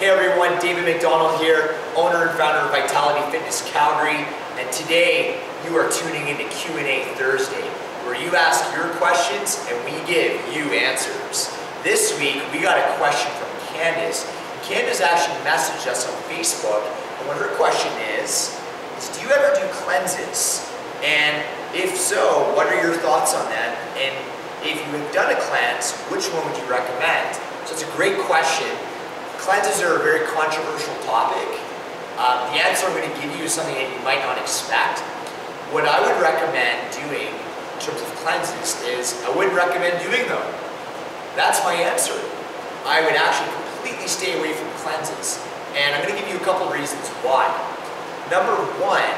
Hey everyone, David MacDonald here, owner and founder of Vitality Fitness Calgary, and today you are tuning into Q&A Thursday, where you ask your questions and we give you answers. This week we got a question from Candace. Candace actually messaged us on Facebook, and what her question is do you ever do cleanses? And if so, what are your thoughts on that? And if you have done a cleanse, which one would you recommend? So it's a great question. Cleanses are a very controversial topic. The answer I'm going to give you is something that you might not expect. What I would recommend doing in terms of cleanses is I wouldn't recommend doing them. That's my answer. I would actually completely stay away from cleanses. And I'm going to give you a couple reasons why. Number one,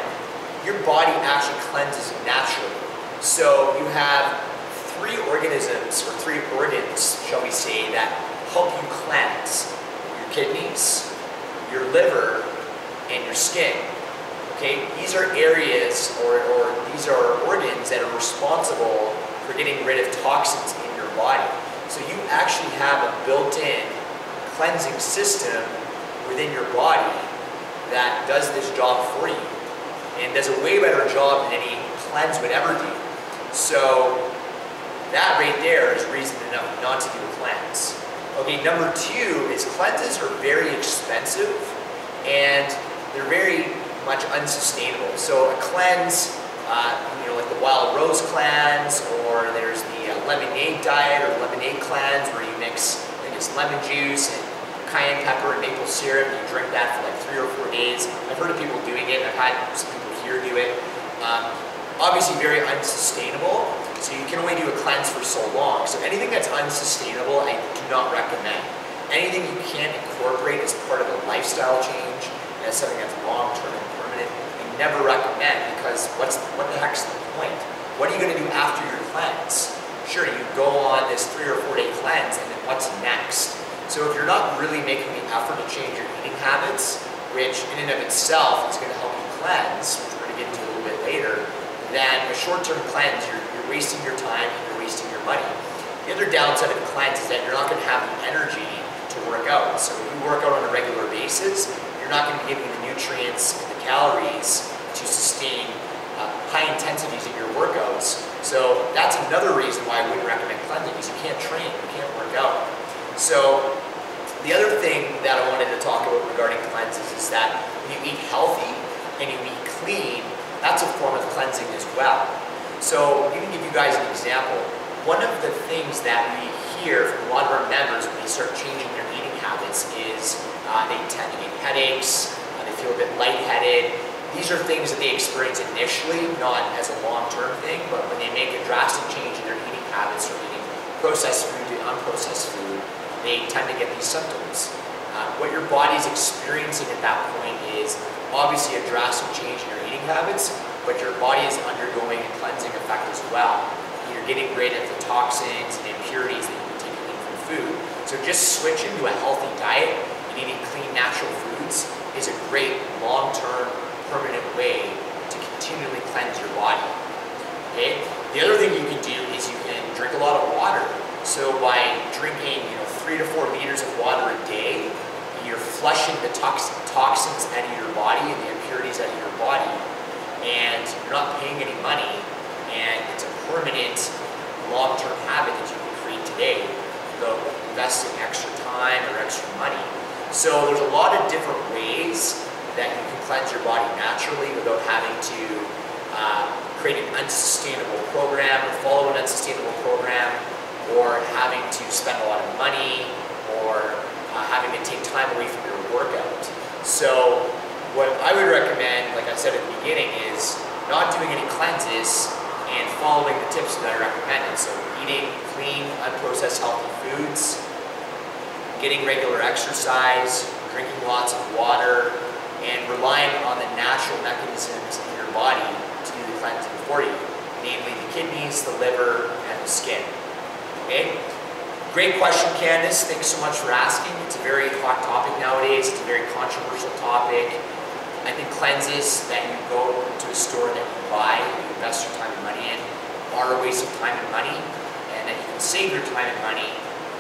your body actually cleanses naturally. So you have three organisms, or three organs, shall we say, that help you cleanse. Kidneys, your liver, and your skin. Okay, these are areas or these are organs that are responsible for getting rid of toxins in your body. So you actually have a built-in cleansing system within your body that does this job for you and does a way better job than any cleanse would ever do. So that right there is reason enough not to do a cleanse. Okay, number two is cleanses are very expensive and they're very much unsustainable. So a cleanse, like the Wild Rose cleanse, or there's the lemonade diet or lemonade cleanse where you mix, I think it's lemon juice and cayenne pepper and maple syrup, and you drink that for like 3 or 4 days. I've heard of people doing it. I've had some people here do it. Obviously very unsustainable. So you can only do a cleanse for so long. So anything that's unsustainable, I do not recommend. Anything you can incorporate as part of a lifestyle change, as something that's long-term and permanent, I never recommend, because what the heck's the point? What are you going to do after your cleanse? Sure, you go on this 3 or 4 day cleanse, and then what's next? So if you're not really making the effort to change your eating habits, which in and of itself is going to help you cleanse, which we're going to get into a little bit later, then a short-term cleanse, you're wasting your time and you're wasting your money. The other downside of the cleanse is that you're not going to have the energy to work out. So if you work out on a regular basis, you're not going to be getting the nutrients and the calories to sustain high intensities in your workouts. So that's another reason why I wouldn't recommend cleansing, because you can't train, you can't work out. So the other thing that I wanted to talk about regarding cleanses is that when you eat healthy and you eat clean, that's a form of cleansing as well. So I'm going to give you guys an example. One of the things that we hear from a lot of our members when they start changing their eating habits is they tend to get headaches, they feel a bit lightheaded. These are things that they experience initially, not as a long-term thing, but when they make a drastic change in their eating habits from eating processed food to unprocessed food, they tend to get these symptoms. What your body's experiencing at that point is obviously a drastic change in your eating habits, but your body is undergoing a cleansing effect as well. You're getting rid of the toxins and impurities that you've been taking in from food. So just switching to a healthy diet and eating clean, natural foods is a great long-term, permanent way to continually cleanse your body. Okay? The other thing you can do is you can drink a lot of water. So by drinking 3 to 4 liters of water a day, you're flushing the toxins out of your body and the impurities out of your body, and you're not paying any money, and it's a permanent, long-term habit that you can create today without investing extra time or extra money. So there's a lot of different ways that you can cleanse your body naturally without having to create an unsustainable program or follow an unsustainable program, or having to spend a lot of money, or having to take time away from your workout. So what I would recommend, like I said at the beginning, is not doing any cleanses and following the tips that I recommended. So eating clean, unprocessed, healthy foods, getting regular exercise, drinking lots of water, and relying on the natural mechanisms in your body to do the cleansing for you, namely the kidneys, the liver, and the skin. Okay? Great question, Candace. Thanks so much for asking. It's a very hot topic nowadays. It's a very controversial topic. I think cleanses that you go to a store that you buy, and you invest your time and money in, are a waste of time and money, and that you can save your time and money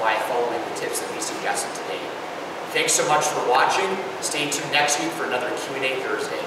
by following the tips that we suggested today. Thanks so much for watching. Stay tuned next week for another Q&A Thursday.